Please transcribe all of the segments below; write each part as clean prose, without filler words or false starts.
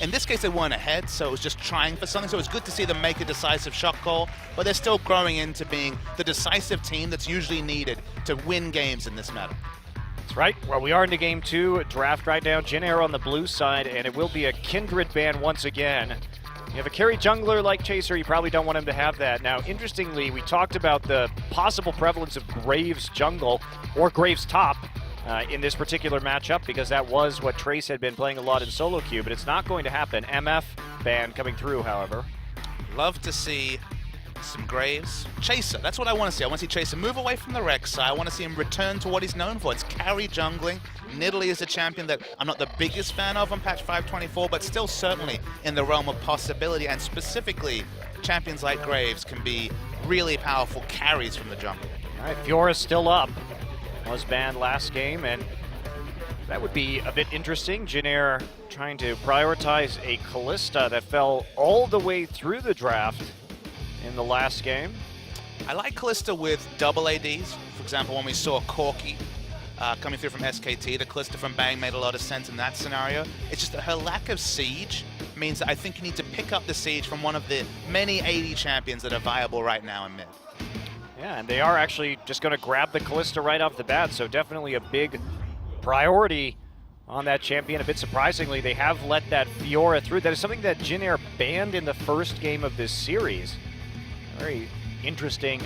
In this case, they weren't ahead, so it was just trying for something. So it was good to see them make a decisive shot call, but they're still growing into being the decisive team that's usually needed to win games in this meta. That's right. Well, we are into game 2. Draft right now. Jin Air on the blue side, and it will be a Kindred ban once again. You have a carry jungler like Chaser, you probably don't want him to have that. Now, interestingly, we talked about the possible prevalence of Graves jungle or Graves top in this particular matchup, because that was what Trace had been playing a lot in solo queue, but it's not going to happen. MF ban coming through, however. Love to see some Graves. Chaser, that's what I want to see. I want to see Chaser move away from the Rex side. I want to see him return to what he's known for. It's carry jungling. Nidalee is a champion that I'm not the biggest fan of on patch 524, but still certainly in the realm of possibility, and specifically champions like Graves can be really powerful carries from the jungle. All right, Fiora's still up. Was banned last game, and that would be a bit interesting. Jin Air trying to prioritize a Kalista that fell all the way through the draft in the last game. I like Kalista with double ADs. For example, when we saw Corki coming through from SKT, the Kalista from Bang made a lot of sense in that scenario. It's just that her lack of siege means that I think you need to pick up the siege from one of the many AD champions that are viable right now in mid. Yeah, and they are actually just going to grab the Kalista right off the bat, so definitely a big priority on that champion. A bit surprisingly, they have let that Fiora through. That is something that Jin Air banned in the first game of this series. Very interesting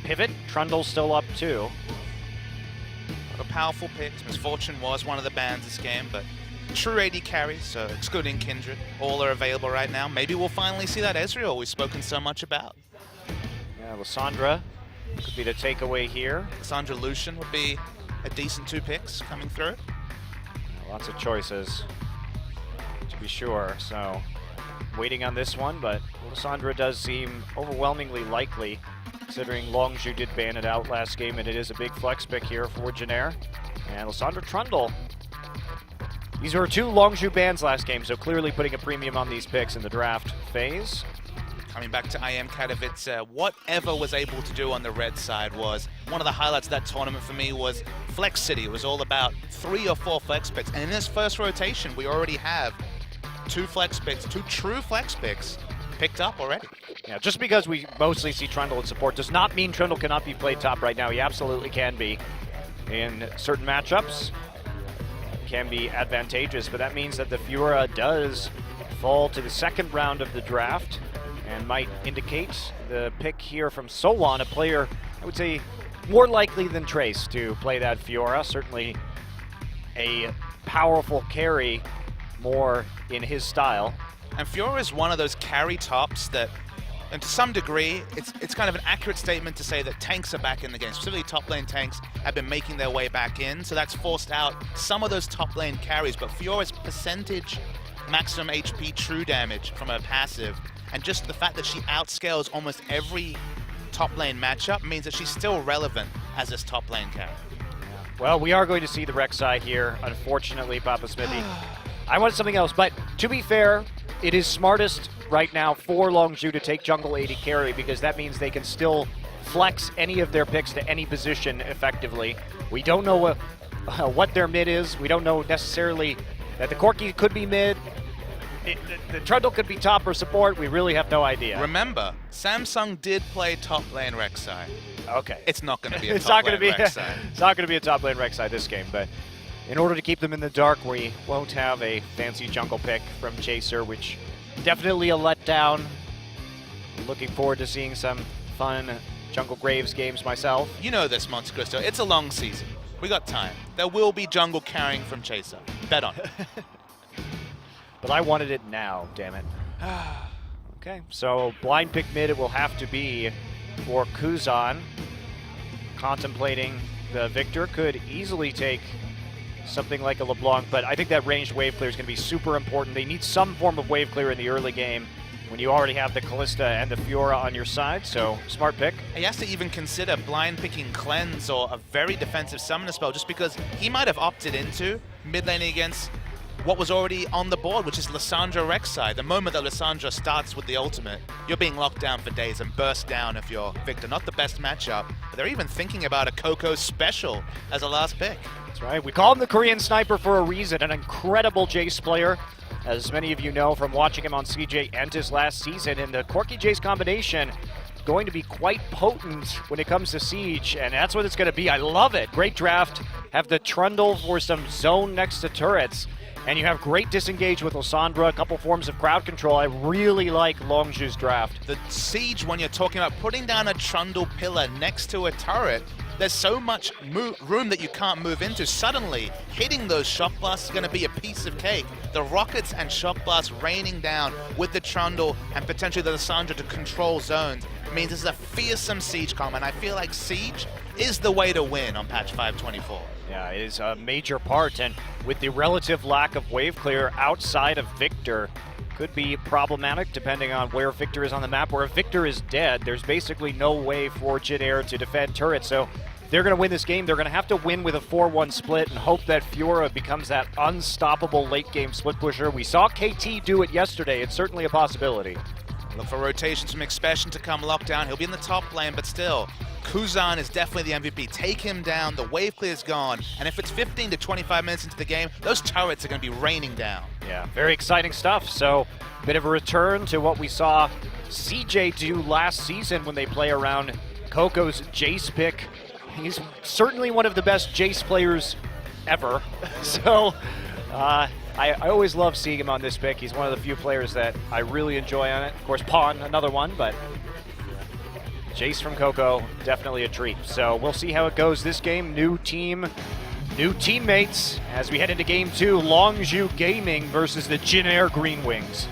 pivot. Trundle's still up too. A powerful picks. Misfortune was one of the bans this game, but true AD carries, so excluding Kindred, all are available right now. Maybe we'll finally see that Ezreal we've spoken so much about. Yeah, Lissandra could be the takeaway here. Lissandra Lucian would be a decent 2 picks coming through. Lots of choices, to be sure. So, waiting on this one, but Lissandra does seem overwhelmingly likely, considering Longzhu did ban it out last game, and it is a big flex pick here for Jin Air. And Lissandra Trundle. These were 2 Longzhu bans last game, so clearly putting a premium on these picks in the draft phase. Coming back to IM Katowice, whatever was able to do on the red side was one of the highlights of that tournament for me was Flex City. It was all about 3 or 4 flex picks, and in this first rotation, we already have 2 flex picks, 2 true flex picks picked up already. Yeah, just because we mostly see Trundle in support does not mean Trundle cannot be played top right now. He absolutely can be in certain matchups. Can be advantageous, but that means that the Fiora does fall to the second round of the draft, and might indicate the pick here from Solon, a player, I would say, more likely than Trace to play that Fiora. Certainly a powerful carry, more in his style. And Fiora is one of those carry tops that, and to some degree, it's kind of an accurate statement to say that tanks are back in the game. Specifically, top lane tanks have been making their way back in, so that's forced out some of those top lane carries. But Fiora's percentage maximum HP true damage from her passive, and just the fact that she outscales almost every top lane matchup means that she's still relevant as this top lane carry. Well, we are going to see the Rex side here, unfortunately, Papa Smithy. I wanted something else, but to be fair, it is smartest right now for Longzhu to take jungle AD carry, because that means they can still flex any of their picks to any position effectively. We don't know what their mid is. We don't know necessarily that the Corki could be mid. The Trundle could be top or support. We really have no idea. Remember, Samsung did play top lane Rek'Sai. Okay. It's not going to be a top lane Rek'Sai. It's not going to be a top lane Rek'Sai this game, but in order to keep them in the dark, we won't have a fancy jungle pick from Chaser, which definitely a letdown. Looking forward to seeing some fun Jungle Graves games myself. You know this, Monte Cristo. It's a long season. We got time. There will be jungle carrying from Chaser. Bet on it. But I wanted it now, damn it. Okay, so blind pick mid it will have to be for Kuzan. Contemplating the Victor, could easily take something like a LeBlanc, but I think that ranged wave clear is going to be super important. They need some form of wave clear in the early game when you already have the Kalista and the Fiora on your side, so smart pick. He has to even consider blind picking Cleanse or a very defensive summoner spell, just because he might have opted into mid laning against what was already on the board, which is Lissandra Rek'Sai. The moment that Lissandra starts with the ultimate, you're being locked down for days and burst down if you're Victor. Not the best matchup, but they're even thinking about a Coco special as a last pick. That's right. We call him the Korean Sniper for a reason. An incredible Jace player. as many of you know from watching him on CJ and his last season. And the Corki Jace combination going to be quite potent when it comes to Siege, and that's what it's going to be. I love it. Great draft. Have the Trundle for some zone next to turrets, and you have great disengage with Lysandra, a couple forms of crowd control. I really like Longzhu's draft. The Siege, when you're talking about putting down a Trundle pillar next to a turret, there's so much room that you can't move into. Suddenly, hitting those shock blasts is going to be a piece of cake. The rockets and shock blasts raining down with the Trundle and potentially the Lysandra to control zones means this is a fearsome Siege comp, and I feel like Siege is the way to win on patch 524. Yeah, it is a major part, and with the relative lack of wave clear outside of Victor, could be problematic depending on where Victor is on the map. Where if Victor is dead, there's basically no way for Jin Air to defend turrets. So if they're going to win this game, they're going to have to win with a 4-1 split and hope that Fiora becomes that unstoppable late-game split pusher. We saw KT do it yesterday. It's certainly a possibility. Look for rotations from Expression to come lock down. He'll be in the top lane, but still, Kuzan is definitely the MVP. Take him down, the wave clear's gone, and if it's 15 to 25 minutes into the game, those turrets are going to be raining down. Yeah, very exciting stuff. So, a bit of a return to what we saw CJ do last season when they play around Coco's Jace pick. He's certainly one of the best Jace players ever. So, I always love seeing him on this pick. He's one of the few players that I really enjoy on it. Of course, Pawn, another one, but Jace from Coco, definitely a treat. So we'll see how it goes this game. New team, new teammates as we head into game 2. Longzhu Gaming versus the Jin Air Green Wings.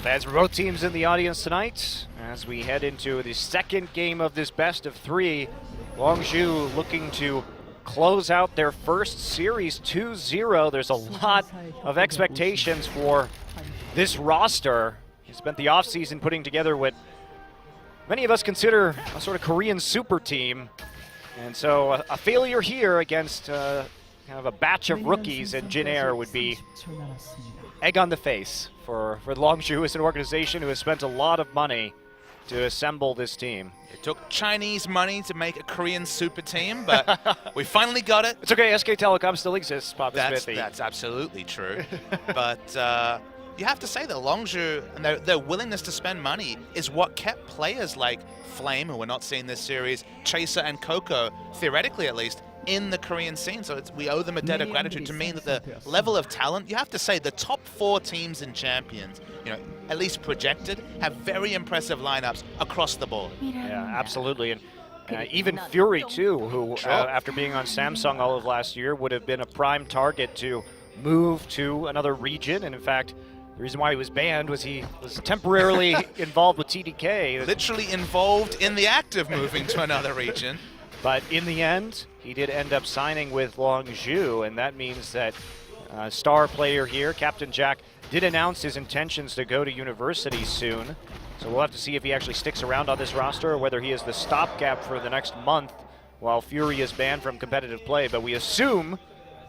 Fans from both teams in the audience tonight as we head into the second game of this best of 3. Longzhu looking to close out their first series 2-0. There's a lot of expectations for this roster. He spent the offseason putting together what many of us consider a sort of Korean super team. And so a failure here against kind of a batch of rookies in Jin Air would be egg on the face for Longzhu as an organization who has spent a lot of money to assemble this team. It took Chinese money to make a Korean super team, but we finally got it. It's okay, SK Telecom still exists, Papa Smithy. That's absolutely true. But you have to say that Longzhu and their willingness to spend money is what kept players like Flame, who we're not seeing this series, Chaser and Coco, theoretically at least, in the Korean scene. So we owe them a debt of gratitude to mean that the level of talent, you have to say the top 4 teams in Champions, you know, at least projected, have very impressive lineups across the board. Yeah, absolutely. And even Fury too, who after being on Samsung all of last year would have been a prime target to move to another region. And in fact, the reason why he was banned was he was temporarily involved with TDK. Literally involved in the act of moving to another region. But in the end, he did end up signing with Longzhu, and that means that star player here, Captain Jack, did announce his intentions to go to university soon. So we'll have to see if he actually sticks around on this roster or whether he is the stopgap for the next month while Fury is banned from competitive play. But we assume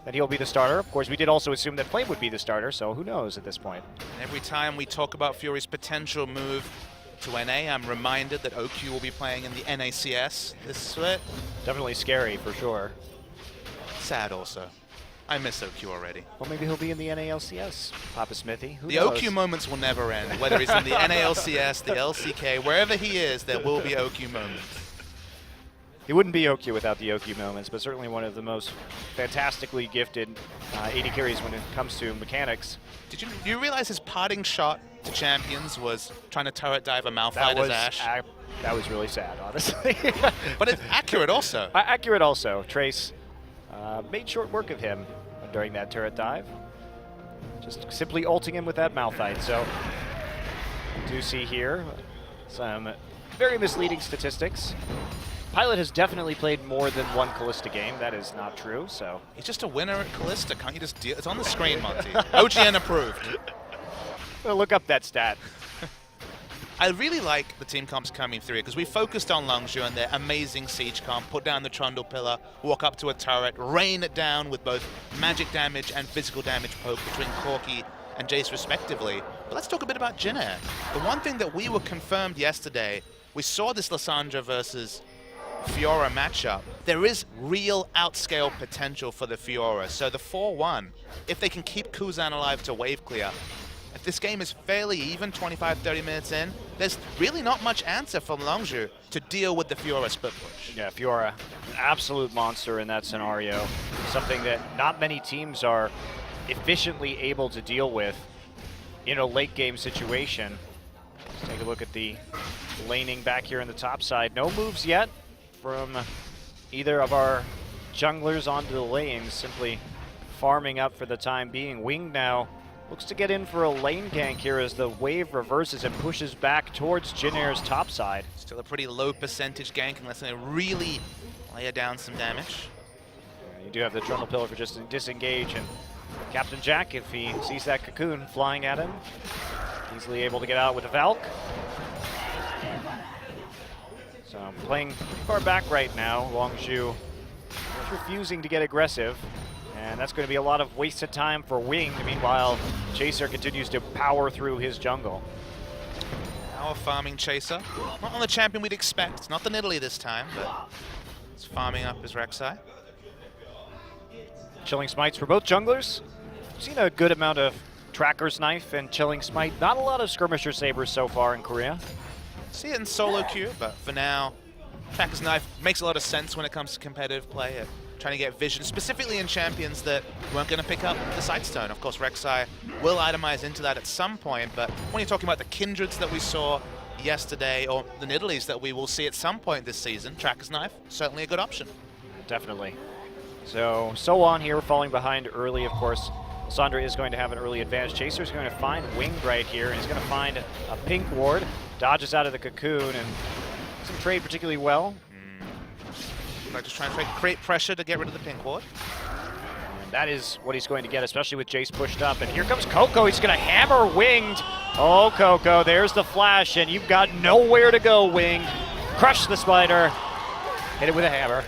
that he'll be the starter. Of course, we did also assume that Flame would be the starter, so who knows at this point. Every time we talk about Fury's potential move to NA, I'm reminded that OQ will be playing in the NACS this split. Definitely scary for sure. Sad also. I miss OQ already. Well, maybe he'll be in the NALCS, Papa Smithy. Who the knows? OQ moments will never end. Whether he's in the NALCS, the LCK, wherever he is, there will be OQ moments. He wouldn't be OQ without the OQ moments, but certainly one of the most fantastically gifted AD carries when it comes to mechanics. Did you realize his parting shot to Champions was trying to turret dive a Malphite as Ashe? That was really sad, honestly. But it's accurate also. Accurate also. Trace made short work of him during that turret dive. Just simply ulting him with that Malphite. So, we do see here some very misleading statistics. Pilot has definitely played more than one Kalista game. That is not true, so. He's just a winner at Kalista. Can't you just deal? It's on the screen, Monty. OGN approved. Well, look up that stat. I really like the team comps coming through because we focused on Longzhu and their amazing siege comp, put down the Trundle pillar, walk up to a turret, rain it down with both magic damage and physical damage poke between Corki and Jace respectively. But let's talk a bit about Jin Air. The one thing that we were confirmed yesterday, we saw this Lissandra versus Fiora matchup. There is real outscale potential for the Fiora. So the 4-1, if they can keep Kuzan alive to wave clear, if this game is fairly even 25-30 minutes in, there's really not much answer from Longzhu to deal with the Fiora split push. Yeah, Fiora, an absolute monster in that scenario. Something that not many teams are efficiently able to deal with in a late game situation. Let's take a look at the laning back here on the top side. No moves yet from either of our junglers onto the lanes, simply farming up for the time being. Wing now looks to get in for a lane gank here as the wave reverses and pushes back towards Jin Air's top side. Still a pretty low percentage gank unless they really lay down some damage. You do have the Trundle Pillar for just disengage, and Captain Jack, if he sees that cocoon flying at him, easily able to get out with a Valk. So playing far back right now, Longzhu is refusing to get aggressive, and that's going to be a lot of wasted time for Wing. Meanwhile, Chaser continues to power through his jungle. Our farming Chaser, not on the champion we'd expect, not the Nidalee this time, but it's farming up his Rek'Sai. Chilling Smites for both junglers. Seen a good amount of Tracker's Knife and Chilling Smite. Not a lot of Skirmisher Sabers so far in Korea. See it in solo queue, but for now, Tracker's Knife makes a lot of sense when it comes to competitive play, trying to get vision, specifically in champions that weren't going to pick up the Sightstone. Of course, Rek'Sai will itemize into that at some point, but when you're talking about the Kindreds that we saw yesterday, or the Nidalees that we will see at some point this season, Tracker's Knife, certainly a good option. Definitely. So on here, falling behind early, of course. Lissandra is going to have an early advantage. Chaser's going to find Winged right here, and he's going to find a pink ward, dodges out of the cocoon, and doesn't trade particularly well. Like just trying to create pressure to get rid of the pink ward. And that is what he's going to get, especially with Jace pushed up. And here comes Coco. He's going to hammer Winged. Oh, Coco, there's the flash, and you've got nowhere to go, Winged. Crush the spider. Hit it with a hammer.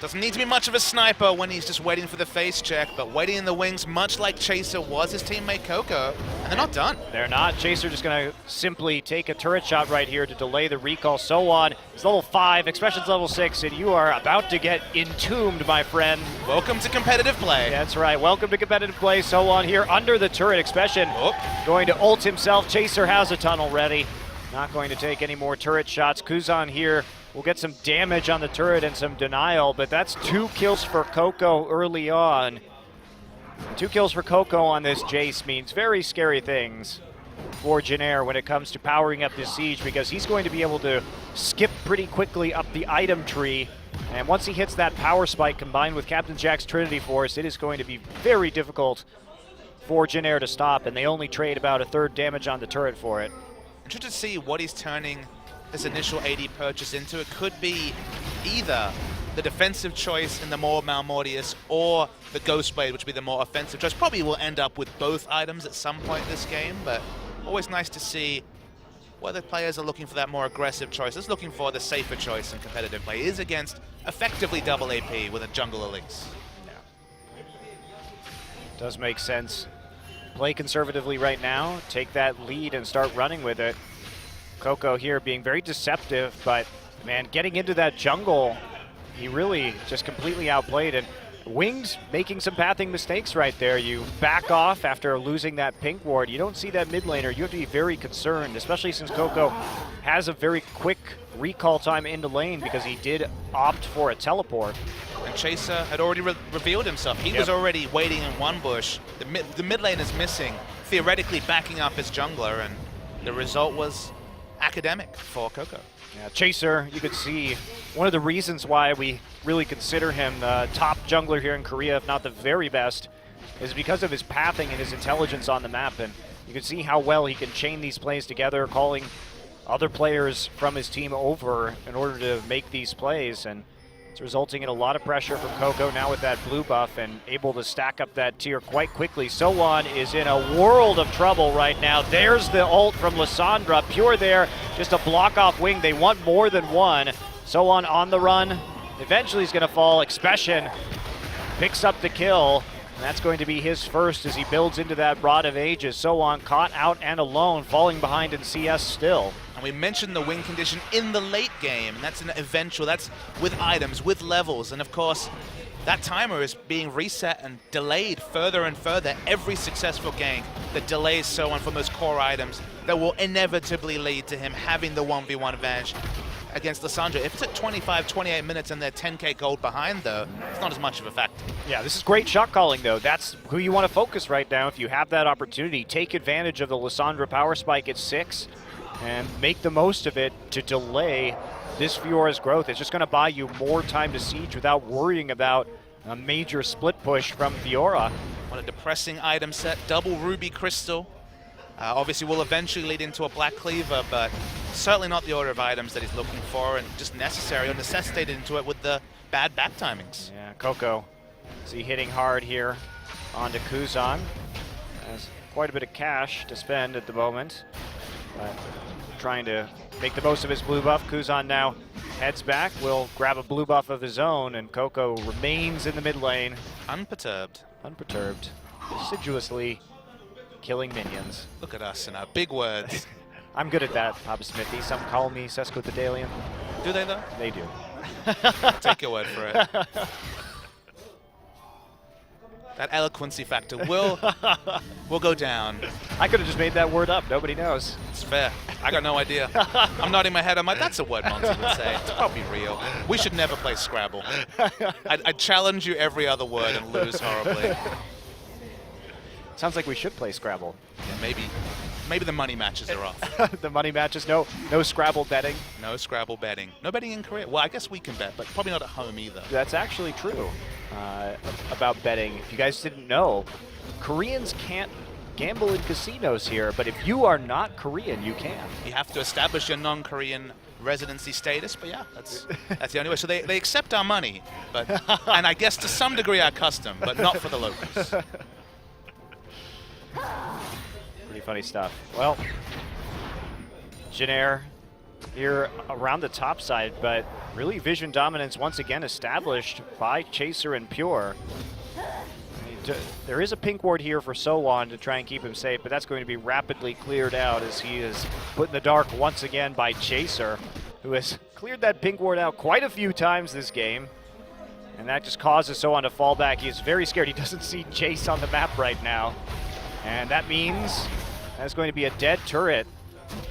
Doesn't need to be much of a sniper when he's just waiting for the face check, but waiting in the wings, much like Chaser was his teammate Coco, and they're not done. They're not. Chaser just going to simply take a turret shot right here to delay the recall. So on. It's level 5, Expression's level 6, and you are about to get entombed, my friend. Welcome to competitive play. That's right. Welcome to competitive play. So on here under the turret. Expression going to ult himself. Chaser has a tunnel ready. Not going to take any more turret shots. Kuzan here will get some damage on the turret and some denial, but that's 2 kills for Coco early on. 2 kills for Coco on this Jace means very scary things for Jin Air when it comes to powering up this siege, because he's going to be able to skip pretty quickly up the item tree, and once he hits that power spike combined with Captain Jack's Trinity Force, it is going to be very difficult for Jin Air to stop, and they only trade about 1/3 damage on the turret for it. Interested to see what he's turning this initial AD purchase into. It could be either the defensive choice in the more Malmortius or the Ghostblade, which would be the more offensive choice. Probably will end up with both items at some point this game, but always nice to see whether players are looking for that more aggressive choice. Is looking for the safer choice in competitive play. Is against effectively double AP with a jungle Elise. Yeah. Does make sense. Play conservatively right now, take that lead and start running with it. Coco here being very deceptive, but man, getting into that jungle, he really just completely outplayed it. Winged making some pathing mistakes right there. You back off after losing that pink ward. You don't see that mid laner. You have to be very concerned, especially since Coco has a very quick recall time into lane because he did opt for a teleport. And Chaser had already revealed himself. He was already waiting in one bush. The mid lane is missing, theoretically backing up his jungler, and the result was academic for Coco. Yeah, Chaser, you could see one of the reasons why we really consider him the top jungler here in Korea, if not the very best, is because of his pathing and his intelligence on the map. And you can see how well he can chain these plays together, calling other players from his team over in order to make these plays. And It's resulting in a lot of pressure from Coco now with that blue buff and able to stack up that tier quite quickly. Sowan is in a world of trouble right now. There's the ult from Lissandra. Pure there, just a block off wing. They want more than one. Sowan on the run. Eventually he's going to fall. Expression picks up the kill. And that's going to be his first as he builds into that Rod of Ages. Sowan caught out and alone, falling behind in CS still. And we mentioned the win condition in the late game, and that's an eventual, that's with items, with levels, and of course, that timer is being reset and delayed further and further every successful gank that delays Sowan from those core items that will inevitably lead to him having the 1v1 advantage against Lissandra. If it's at 25, 28 minutes and they're 10k gold behind, though, it's not as much of a factor. Yeah, this is great shot calling, though. That's who you want to focus right now if you have that opportunity. Take advantage of the Lissandra power spike at 6 and make the most of it to delay this Fiora's growth. It's just going to buy you more time to siege without worrying about a major split push from Fiora. What a depressing item set. Double Ruby Crystal. Obviously will eventually lead into a Black Cleaver, but certainly not the order of items that he's looking for, and just necessary or necessitated into it with the bad back timings. Yeah, Coco, is he hitting hard here onto Kuzan? Has quite a bit of cash to spend at the moment, but trying to make the most of his blue buff. Kuzan now heads back, will grab a blue buff of his own, and Coco remains in the mid lane. Unperturbed. Unperturbed. Assiduously killing minions. Look at us and our big words. I'm good at that, Papa Smithy. Some call me Sesquipedalian. Do they, though? They do. Take your word for it. That eloquency factor will go down. I could have just made that word up. Nobody knows. It's fair. I got no idea. I'm nodding my head. I'm like, that's a word Monty would say. It's probably real. We should never play Scrabble. I'd challenge you every other word and lose horribly. Sounds like we should play Scrabble. Yeah, maybe the money matches are off. The money matches, no Scrabble betting. No Scrabble betting. No betting in Korea. Well, I guess we can bet, but probably not at home either. That's actually true about betting. If you guys didn't know, Koreans can't gamble in casinos here, but if you are not Korean, you can. You have to establish your non-Korean residency status, but yeah, that's the only way. So they accept our money, but and I guess to some degree our custom, but not for the locals. Pretty funny stuff. Well, Jin Air here around the top side, but really vision dominance once again established by Chaser and Pure. There is a pink ward here for Sowan to try and keep him safe, but that's going to be rapidly cleared out as he is put in the dark once again by Chaser, who has cleared that pink ward out quite a few times this game. And that just causes Sowan to fall back. He is very scared. He doesn't see Chase on the map right now. And that means that's going to be a dead turret.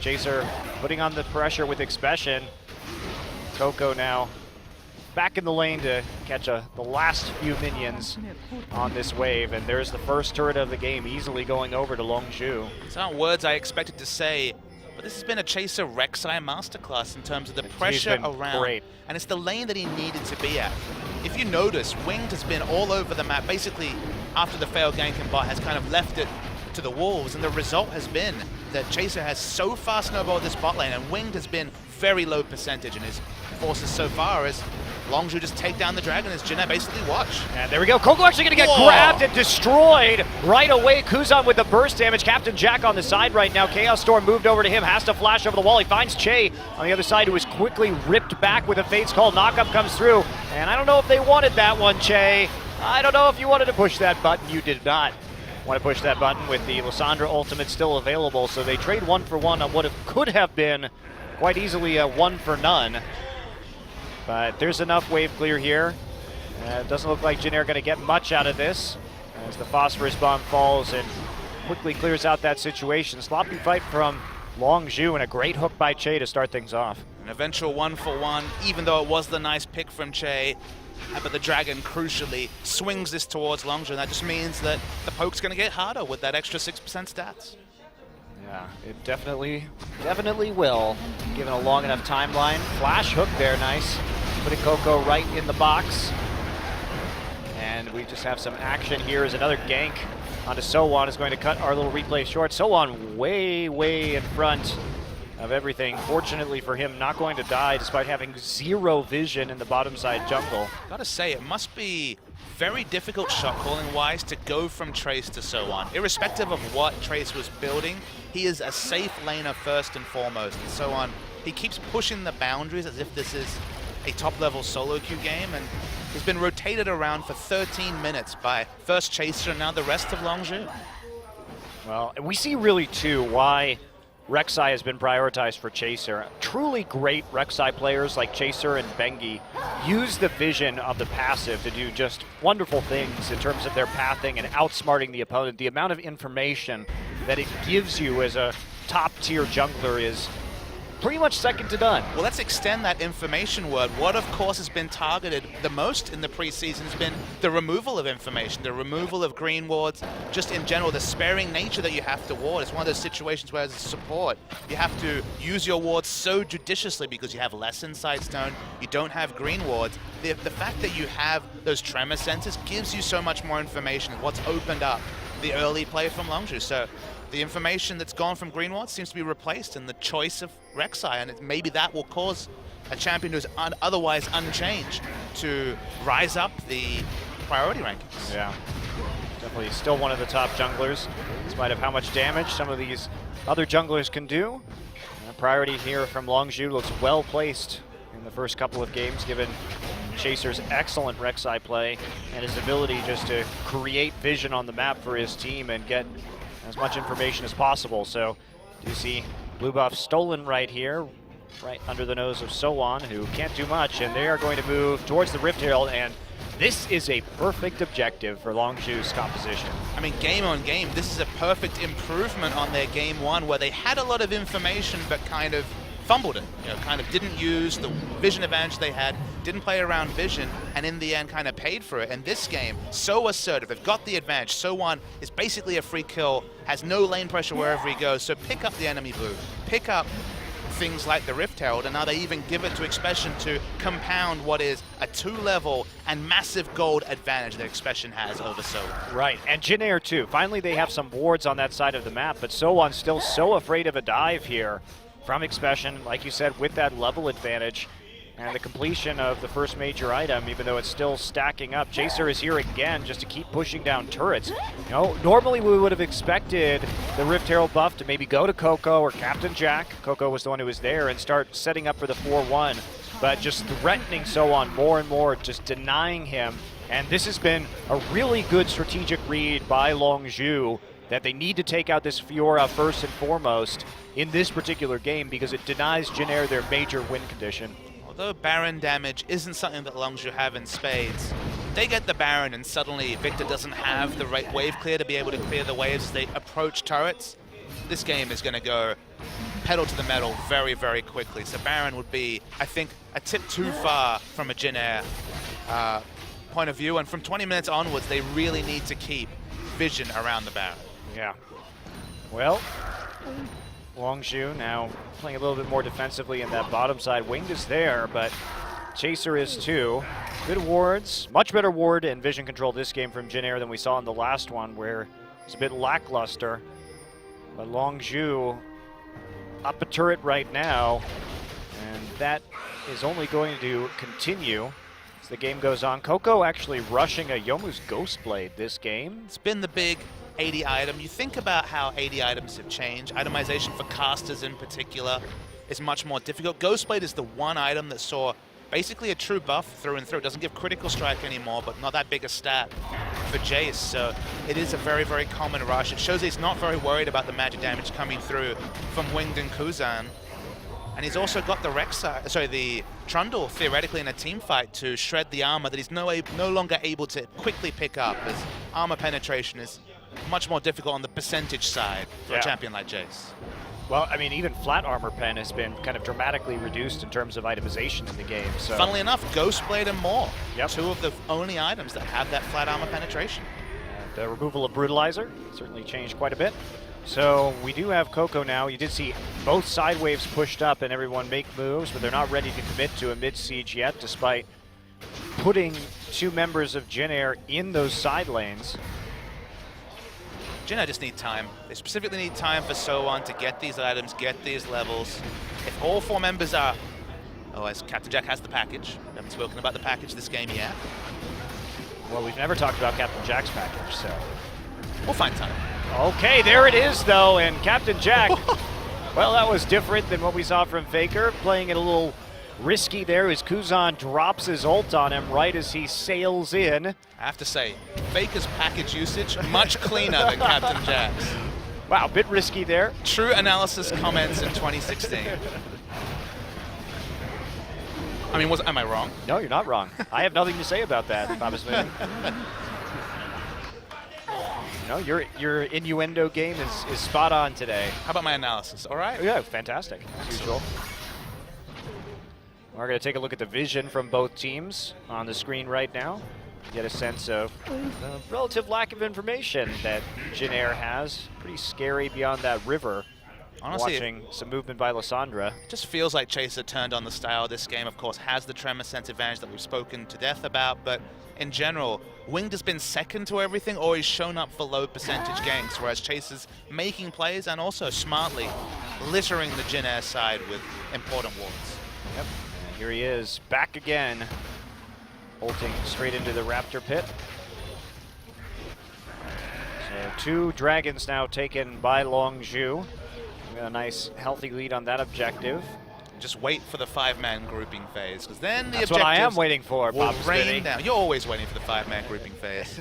Chaser putting on the pressure with Expression. Coco now back in the lane to catch the last few minions on this wave. And there's the first turret of the game easily going over to Longzhu. It's not words I expected to say, but this has been a Chaser Rek'Sai masterclass in terms of the pressure around. Great. And it's the lane that he needed to be at. If you notice, Winged has been all over the map. Basically, after the failed gank and bot has kind of left it to the wolves, and the result has been that Chaser has so far snowballed this bot lane, and Winged has been very low percentage in his forces so far as Longzhu just take down the dragon as Jin Air basically watch. And there we go. Coco actually going to get grabbed and destroyed right away. Kuzan with the burst damage. Captain Jack on the side right now. Chaos Storm moved over to him. Has to flash over the wall. He finds Che on the other side, who is quickly ripped back with a Fate's Call. Knockup comes through. And I don't know if they wanted that one, Che. I don't know if you wanted to push that button. You did not want to push that button with the Lissandra ultimate still available. So they trade 1 for 1 on what could have been quite easily a 1 for none. But there's enough wave clear here. It doesn't look like Jin Air going to get much out of this as the Phosphorus Bomb falls and quickly clears out that situation. Sloppy fight from Longzhu and a great hook by Che to start things off. An eventual 1 for 1, even though it was the nice pick from Che. But the dragon, crucially, swings this towards Longzhu, and that just means that the poke's going to get harder with that extra 6% stats. Yeah, it definitely will, given a long enough timeline. Flash hook there, nice. Putting Coco right in the box. And we just have some action here as another gank onto Sowan is going to cut our little replay short. Sowan way in front of everything. Fortunately for him, not going to die despite having 0 vision in the bottom side jungle. Gotta say, it must be very difficult shot calling wise to go from Trace to so on. Irrespective of what Trace was building, he is a safe laner first and foremost. And so on, he keeps pushing the boundaries as if this is a top-level solo queue game, and he's been rotated around for 13 minutes by first Chaser and now the rest of Longzhu. Well, and we see really, too, why Rek'Sai has been prioritized for Chaser. Truly great Rek'Sai players like Chaser and Bengi use the vision of the passive to do just wonderful things in terms of their pathing and outsmarting the opponent. The amount of information that it gives you as a top-tier jungler is pretty much second to none. Well, let's extend that information word. What, of course, has been targeted the most in the preseason has been the removal of information, the removal of green wards, just in general, the sparing nature that you have to ward. It's one of those situations where as a support, you have to use your wards so judiciously because you have less Insight Stone, you don't have green wards. The fact that you have those tremor sensors gives you so much more information. What's opened up the early play from Longzhu. So the information that's gone from green wards seems to be replaced in the choice of Rek'Sai, and maybe that will cause a champion who's otherwise unchanged to rise up the priority rankings. Yeah, definitely still one of the top junglers, in spite of how much damage some of these other junglers can do. Priority here from Longzhu looks well placed in the first couple of games, given Chaser's excellent Rek'Sai play and his ability just to create vision on the map for his team and get as much information as possible. So you see blue buff stolen right here, right under the nose of Sowan, who can't do much, and they are going to move towards the Rift Herald, and this is a perfect objective for Longzhu's composition. I mean, game on game, this is a perfect improvement on their game one, where they had a lot of information but kind of fumbled it, kind of didn't use the vision advantage they had, didn't play around vision, and in the end kind of paid for it. And this game, so assertive, they've got the advantage. So1 is basically a free kill, has no lane pressure wherever he goes, so pick up the enemy blue, pick up things like the Rift Herald, and now they even give it to Expression to compound what is a 2-level and massive gold advantage that Expression has over So1. Right, and Jin Air too. Finally they have some wards on that side of the map, but So1 still so afraid of a dive here from Expression, like you said, with that level advantage and the completion of the first major item, even though it's still stacking up. Chaser is here again just to keep pushing down turrets. Normally we would have expected the Rift Herald buff to maybe go to Coco or Captain Jack. Coco was the one who was there, and start setting up for the 4-1, but just threatening So1 more and more, just denying him. And this has been a really good strategic read by Longzhu, that they need to take out this Fiora first and foremost in this particular game, because it denies Jin Air their major win condition. Although Baron damage isn't something that Longzhu have in spades, they get the Baron and suddenly Victor doesn't have the right wave clear to be able to clear the waves as they approach turrets. This game is going to go pedal to the metal very, very quickly. So Baron would be, I think, a tip too far from a Jin Air point of view, and from 20 minutes onwards, they really need to keep vision around the Baron. Yeah. Well, Longzhu now playing a little bit more defensively in that bottom side. Winged is there, but Chaser is too. Good wards, much better ward and vision control this game from Jin Air than we saw in the last one, where it's a bit lackluster. But Longzhu up a turret right now, and that is only going to continue as the game goes on. Coco actually rushing a Youmuu's Ghostblade this game. It's been the big 80 item. You think about how 80 items have changed. Itemization for casters in particular is much more difficult. Ghostblade is the one item that saw basically a true buff through and through. It doesn't give critical strike anymore, but not that big a stat for Jace. So it is a very, very common rush. It shows he's not very worried about the magic damage coming through from Winged and Kuzan. And he's also got the the Trundle theoretically in a team fight to shred the armor that he's no longer able to quickly pick up, as armor penetration is much more difficult on the percentage side for a champion like Jace. Well, I mean, even flat armor pen has been kind of dramatically reduced in terms of itemization in the game. So, funnily enough, Ghostblade and more, two of the only items that have that flat armor penetration. The removal of Brutalizer certainly changed quite a bit. So we do have Coco now. You did see both side waves pushed up and everyone make moves, but they're not ready to commit to a mid-siege yet, despite putting two members of Jin Air in those side lanes. Jin Air just need time. They specifically need time for So-On to get these items, get these levels. If all 4 members are... Oh, as Captain Jack has the package. We haven't spoken about the package this game yet. Well, we've never talked about Captain Jack's package, so... We'll find time. Okay, there it is, though, and Captain Jack... Well, that was different than what we saw from Faker, playing it a little risky there as Kuzan drops his ult on him right as he sails in. I have to say, Faker's package usage, much cleaner than Captain Jack's. Wow, a bit risky there. True analysis comments in 2016. I mean, am I wrong? No, you're not wrong. I have nothing to say about that, Papa Smith. No, your innuendo game is spot on today. How about my analysis? All right? Yeah, fantastic, as usual. We're going to take a look at the vision from both teams on the screen right now. Get a sense of the relative lack of information that Jin Air has. Pretty scary beyond that river. Honestly, watching some movement by Lysandra. It just feels like Chaser turned on the style. This game, of course, has the tremor sense advantage that we've spoken to death about, but in general, Winged has been second to everything, or he's shown up for low percentage ganks, whereas Chaser's making plays and also smartly littering the Jin Air side with important wards. Yep, and here he is, back again, ulting straight into the Raptor pit. So 2 dragons now taken by Longzhu. We got a nice, healthy lead on that objective. Just wait for the 5-man grouping phase, because then the That's what I am waiting for, will Bob rain down. You're always waiting for the 5-man grouping phase.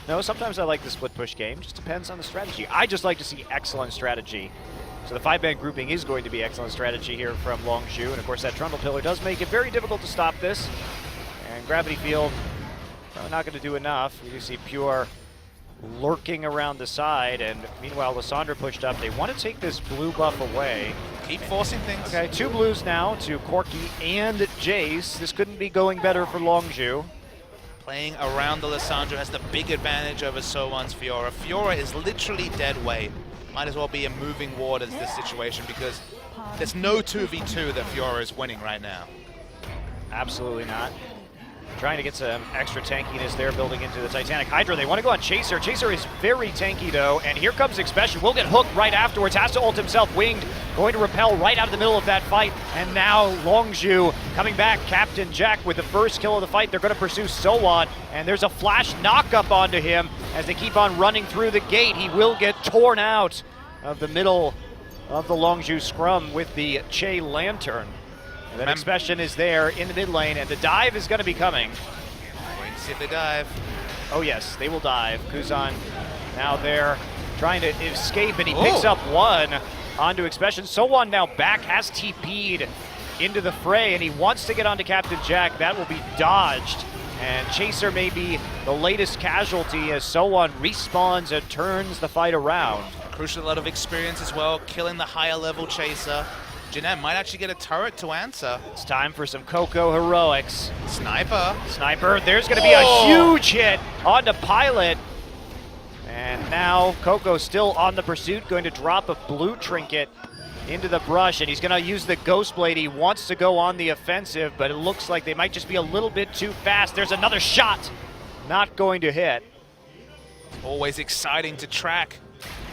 No, sometimes I like the split push game. Just depends on the strategy. I just like to see excellent strategy. So the 5-man grouping is going to be excellent strategy here from Longzhu, and of course that Trundle Pillar does make it very difficult to stop this. And Gravity Field, probably not going to do enough. We do see Pure lurking around the side, and meanwhile Lysandra pushed up. They want to take this blue buff away. Keep forcing things. Okay, 2 blues now to Corki and Jace. This couldn't be going better for Longzhu. Playing around the Lysandra has the big advantage over So-On's Fiora. Fiora is literally dead weight. Might as well be a moving ward as this situation, because there's no 2v2 that Fiora is winning right now. Absolutely not. Trying to get some extra tankiness there, building into the Titanic Hydra. They want to go on Chaser. Chaser is very tanky, though, and here comes Expression. Will get hooked right afterwards. Has to ult himself. Winged, going to repel right out of the middle of that fight. And now Longzhu coming back. Captain Jack with the first kill of the fight. They're going to pursue So-On, and there's a flash knock-up onto him as they keep on running through the gate. He will get torn out of the middle of the Longzhu scrum with the Che Lantern. And then Expression is there in the mid lane, and the dive is going to be coming. Waiting to see if they dive. Oh yes, they will dive. Kuzan now there trying to escape, and he picks up 1 onto Expression. So-On now back, has TP'd into the fray, and he wants to get onto Captain Jack. That will be dodged, and Chaser may be the latest casualty as So-On respawns and turns the fight around. Crucial, a lot of experience as well, killing the higher level Chaser. Jin Air might actually get a turret to answer. It's time for some Coco heroics. Sniper. Sniper, there's going to be a huge hit onto Pilot. And now Coco still on the pursuit, going to drop a blue trinket into the brush, and he's going to use the Ghost Blade. He wants to go on the offensive, but it looks like they might just be a little bit too fast. There's another shot, not going to hit. Always exciting to track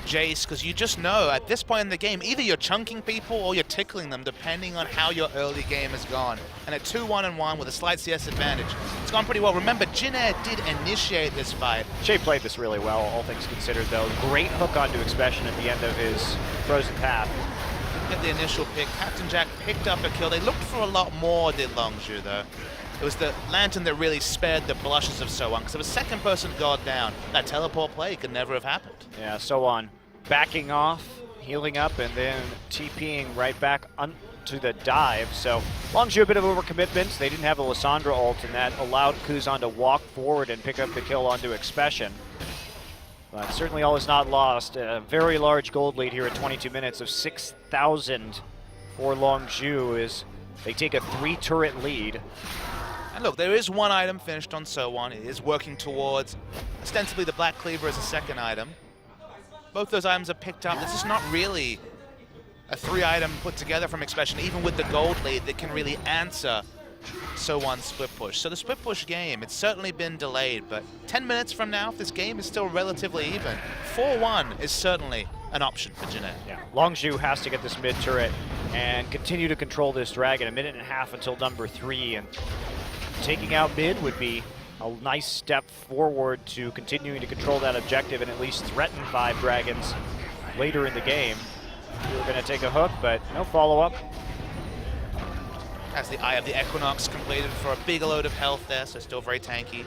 Jace, because you just know at this point in the game, either you're chunking people or you're tickling them, depending on how your early game has gone. And at 2-1-1 with a slight CS advantage, it's gone pretty well. Remember, Jin Air did initiate this fight. Che played this really well, all things considered, though. Great hook onto Expression at the end of his frozen path. At the initial pick, Captain Jack picked up a kill. They looked for a lot more, did Longzhu, though. It was the Lantern that really spared the blushes of So-On, because if a second person got down, that teleport play could never have happened. Yeah, So-On backing off, healing up, and then TPing right back onto the dive. So Longzhu a bit of overcommitment. They didn't have a Lysandra ult, and that allowed Kuzan to walk forward and pick up the kill onto Expression. But certainly all is not lost. A very large gold lead here at 22 minutes of 6,000 for Longzhu as they take a 3-turret lead. And look, there is 1 item finished on So-On. It is working towards ostensibly the Black Cleaver as a 2nd item. Both those items are picked up. This is not really a 3-item put together from Expression, even with the gold lead, that can really answer So1 split push. So the split push game, it's certainly been delayed, but 10 minutes from now, if this game is still relatively even, 4-1 is certainly an option for Jin Air. Yeah, Longzhu has to get this mid turret and continue to control this dragon. A minute and a half until number 3, and taking out mid would be a nice step forward to continuing to control that objective and at least threaten 5 dragons later in the game. We were going to take a hook, but no follow-up. Has the Eye of the Equinox completed for a big load of health there, so still very tanky.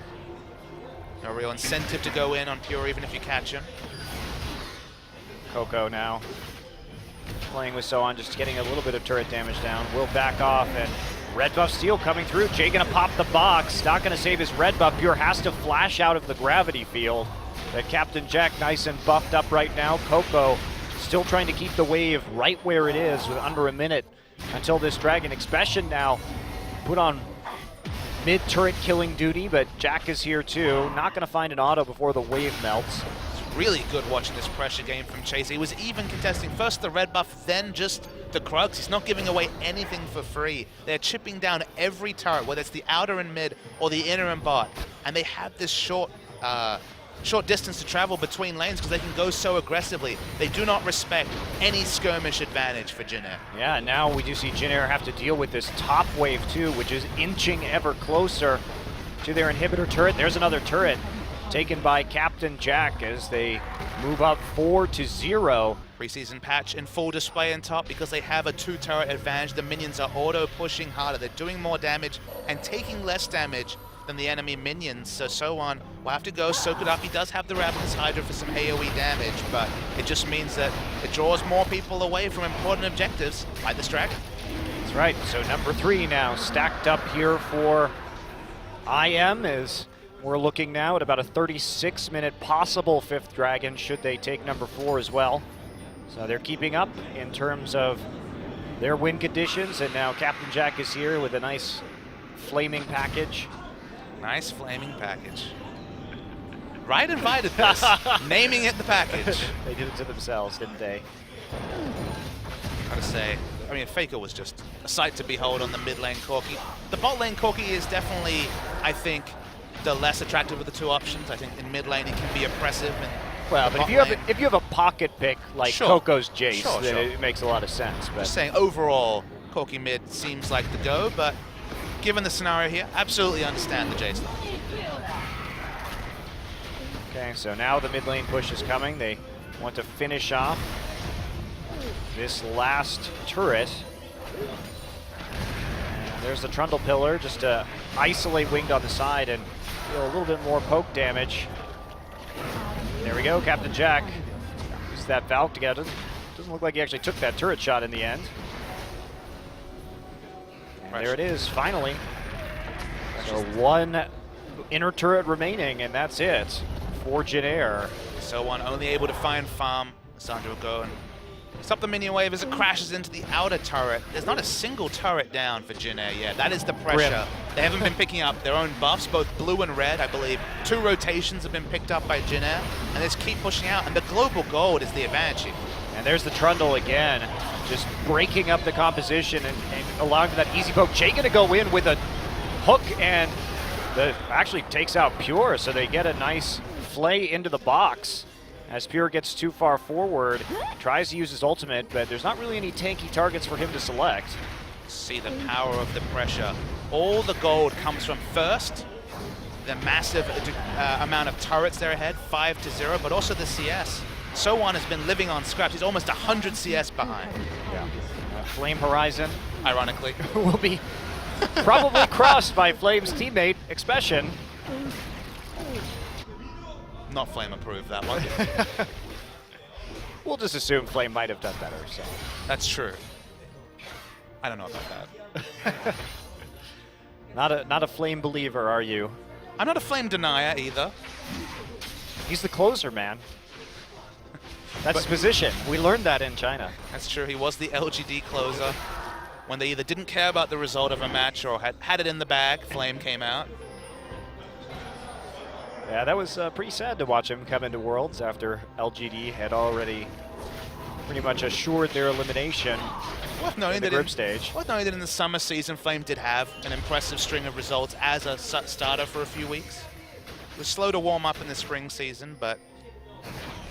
No real incentive to go in on Pure even if you catch him. Coco now playing with So1, just getting a little bit of turret damage down. Will back off, and red buff steal coming through. Jay gonna pop the box, not gonna save his red buff. Pure has to flash out of the gravity field. But Captain Jack nice and buffed up right now. Coco still trying to keep the wave right where it is with under a minute until this dragon. Expression now put on mid-turret killing duty, but Jack is here too. Not gonna find an auto before the wave melts. Really good watching this pressure game from Chase. He was even contesting first the red buff, then just the Krugs. He's not giving away anything for free. They're chipping down every turret, whether it's the outer and mid or the inner and bot. And they have this short distance to travel between lanes because they can go so aggressively. They do not respect any skirmish advantage for Jin Air. Yeah, now we do see Jin Air have to deal with this top wave too, which is inching ever closer to their inhibitor turret. There's another turret taken by Captain Jack as they move up 4-0. Preseason patch in full display in top because they have a 2-turret advantage. The minions are auto pushing harder. They're doing more damage and taking less damage than the enemy minions. So So1 will have to go soak it up. He does have the Ravenous Hydra for some AoE damage, but it just means that it draws more people away from important objectives like this dragon. That's right. So number 3 now stacked up here for IM as we're looking now at about a 36-minute possible 5th dragon should they take number 4 as well. So they're keeping up in terms of their win conditions, and now Captain Jack is here with a nice flaming package. Nice flaming package. Riot invited this, naming it the package. They did it to themselves, didn't they? Gotta say, I mean, Faker was just a sight to behold on the mid lane Corki. The bot lane Corki is definitely, I think, the less attractive of the 2 options. I think in mid lane he can be oppressive. And well, but if you have a pocket pick like sure. Coco's Jace, then sure. it makes a lot of sense. But just saying, overall, Corki mid seems like the go, but given the scenario here, absolutely understand the Jace. Okay, so now the mid lane push is coming. They want to finish off this last turret. And there's the Trundle Pillar just to isolate Winged on the side and deal a little bit more poke damage. There we go, Captain Jack. Uses that Valk to get it. Doesn't look like he actually took that turret shot in the end. And there it is, finally. So 1 inner turret remaining, and that's it for Jin Air. So1 only able to find farm. Sandra will go and stop the minion wave as it crashes into the outer turret. There's not a single turret down for Jin Air yet. That is the pressure. Grim. They haven't been picking up their own buffs, both blue and red, I believe. 2 rotations have been picked up by Jin Air, and they just keep pushing out, and the global gold is the advantage here. And there's the Trundle again, just breaking up the composition and allowing for that easy poke. Jay gonna go in with a hook, and actually takes out Pure, so they get a nice flay into the box. As Pure gets too far forward, tries to use his ultimate, but there's not really any tanky targets for him to select. See the power of the pressure. All the gold comes from first, the massive amount of turrets there ahead, 5-0, but also the CS. So1 has been living on scraps. He's almost 100 CS behind. Yeah. Flame Horizon, ironically, will be probably crossed by Flame's teammate, Expression. Not Flame approved, that one. We'll just assume Flame might have done better. So that's true. I don't know about that. not a Flame believer, are you? I'm not a Flame denier either. He's the closer, man. That's his position. We learned that in China. That's true. He was the LGD closer. When they either didn't care about the result of a match or had it in the bag, Flame came out. Yeah, that was pretty sad to watch him come into Worlds after LGD had already pretty much assured their elimination Worth noting in the group stage. Worth noting that in the summer season, Flame did have an impressive string of results as a starter for a few weeks. It was slow to warm up in the spring season, but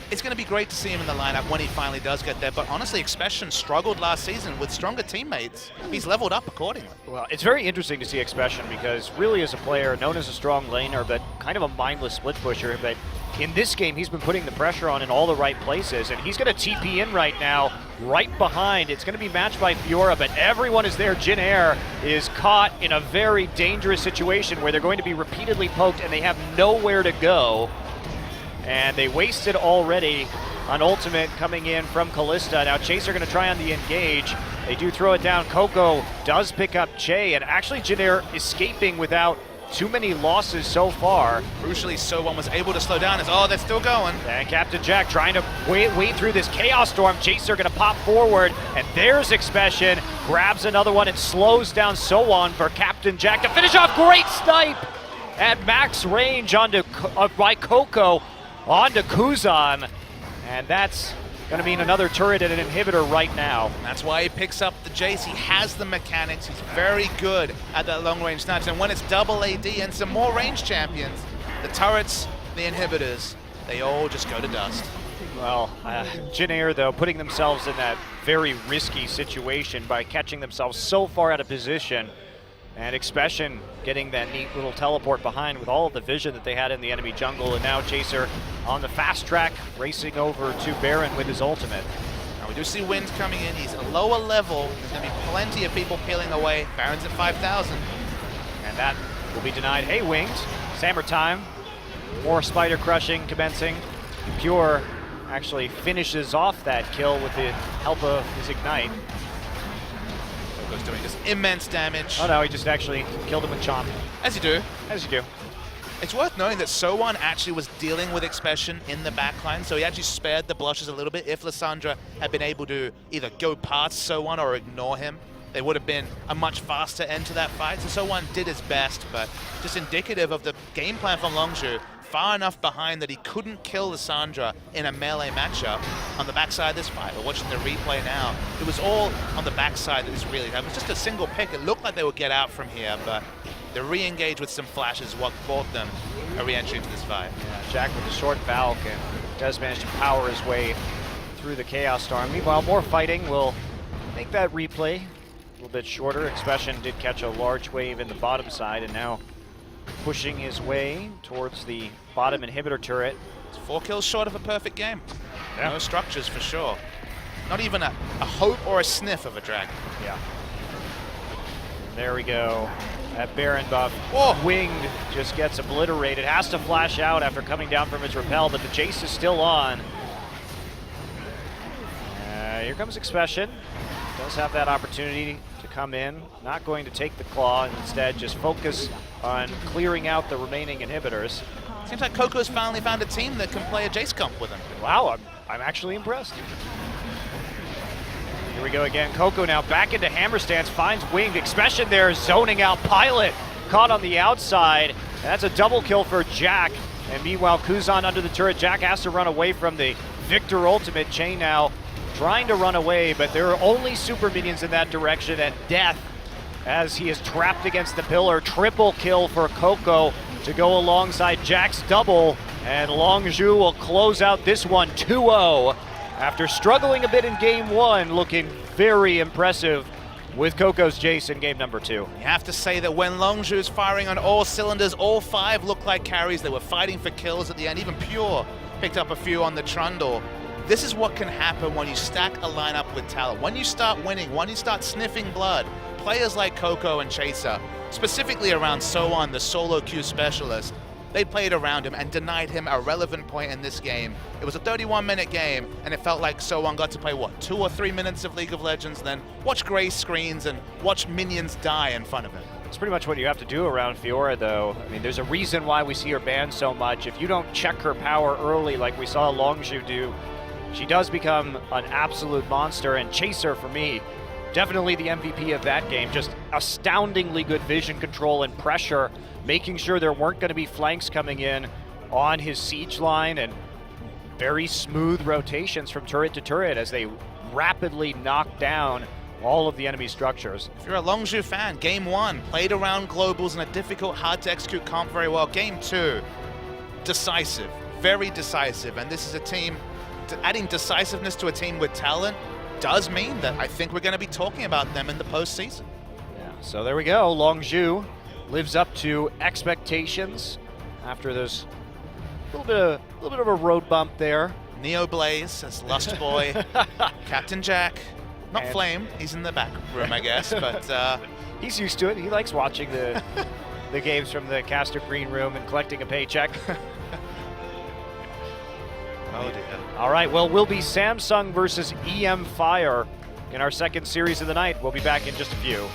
it's going to be great to see him in the lineup when he finally does get there. But honestly, Expression struggled last season with stronger teammates. He's leveled up accordingly. Well, it's very interesting to see Expression because really as a player, known as a strong laner, but kind of a mindless split pusher. But in this game, he's been putting the pressure on in all the right places. And he's going to TP in right now, right behind. It's going to be matched by Fiora, but everyone is there. Jin Air is caught in a very dangerous situation where they're going to be repeatedly poked and they have nowhere to go. And they wasted already on ultimate coming in from Kalista. Now Chaser going to try on the engage. They do throw it down. Coco does pick up Che, and actually Jin Air escaping without too many losses so far. Crucially, So1 was able to slow down. They're still going. And Captain Jack trying to wade through this Chaos Storm. Chaser going to pop forward, and there's Expression. Grabs another one and slows down So1 for Captain Jack to finish off. Great snipe at max range onto by Coco onto Kuzan. And that's going to mean another turret and an inhibitor right now. That's why he picks up the Jace. He has the mechanics. He's very good at that long-range snipes. And when it's double AD and some more range champions, the turrets, the inhibitors, they all just go to dust. Well, Jin Air, though, putting themselves in that very risky situation by catching themselves so far out of position. And Expression getting that neat little teleport behind with all of the vision that they had in the enemy jungle. And now Chaser on the fast track, racing over to Baron with his ultimate. Now we do see Wind coming in. He's a lower level. There's going to be plenty of people peeling away. Baron's at 5,000. And that will be denied. Hey, Winged, Sammer time. More spider crushing commencing. Pure actually finishes off that kill with the help of his Ignite. Coco's doing this immense damage. Oh no, he just actually killed him with Chomp. As you do. As you do. It's worth noting that So1 actually was dealing with Expression in the backline, so he actually spared the blushes a little bit. If Lissandra had been able to either go past So1 or ignore him, there would have been a much faster end to that fight. So So1 did his best, but just indicative of the game plan from Longzhu, far enough behind that he couldn't kill Lissandra in a melee matchup on the backside of this fight. We're watching the replay now. It was all on the backside that was really, it was just a single pick. It looked like they would get out from here, but the re-engage with some flashes is what brought them a re-entry into this fight. Yeah, Jack with the short Valk and does manage to power his way through the Chaos Storm. Meanwhile, more fighting will make that replay a little bit shorter. Expression did catch a large wave in the bottom side and now pushing his way towards the bottom inhibitor turret. It's 4 kills short of a perfect game. Yeah. No structures for sure. Not even a hope or a sniff of a dragon. Yeah. There we go. That Baron buff. Whoa. Winged just gets obliterated. Has to flash out after coming down from his rappel, but the Jace is still on. Here comes Expression. Does have that opportunity to come in. Not going to take the claw and instead just focus on clearing out the remaining inhibitors. Seems like Coco's finally found a team that can play a Jace comp with him. Wow, I'm actually impressed. Here we go again. Coco now back into hammer stance, finds Winged. Expression there zoning out Pilot. Caught on the outside. And that's a double kill for Jack. And meanwhile, Kuzan under the turret. Jack has to run away from the Victor ultimate. Chain now trying to run away, but there are only super minions in that direction, and death as he is trapped against the pillar. Triple kill for Coco to go alongside Jack's double, and Longzhu will close out this one 2-0 after struggling a bit in game one, looking very impressive with Coco's Jace in game number 2. You have to say that when Longzhu is firing on all cylinders, all 5 looked like carries. They were fighting for kills at the end. Even Pure picked up a few on the Trundle. This is what can happen when you stack a lineup with talent. When you start winning, when you start sniffing blood, players like Coco and Chaser, specifically around So1, the solo queue specialist, they played around him and denied him a relevant point in this game. It was a 31-minute game, and it felt like So1 got to play, what, 2 or 3 minutes of League of Legends, then watch gray screens and watch minions die in front of him. It's pretty much what you have to do around Fiora, though. I mean, there's a reason why we see her banned so much. If you don't check her power early like we saw Longzhu do, she does become an absolute monster. And Chaser, for me, definitely the MVP of that game. Just astoundingly good vision control and pressure, making sure there weren't going to be flanks coming in on his siege line, and very smooth rotations from turret to turret as they rapidly knock down all of the enemy structures. If you're a Longzhu fan, game 1, played around globals in a difficult, hard to execute comp very well. Game 2, decisive, very decisive. And this is a team, adding decisiveness to a team with talent does mean that I think we're going to be talking about them in the postseason. Yeah, so there we go. Longzhu lives up to expectations after this little bit of a road bump there. Neo Blaze as Lust Boy, Captain Jack, not And Flame, he's in the back room, I guess, but he's used to it. He likes watching the games from the caster green room and collecting a paycheck. oh dear. All right, well, we'll be Samsung versus EM Fire in our second series of the night. We'll be back in just a few.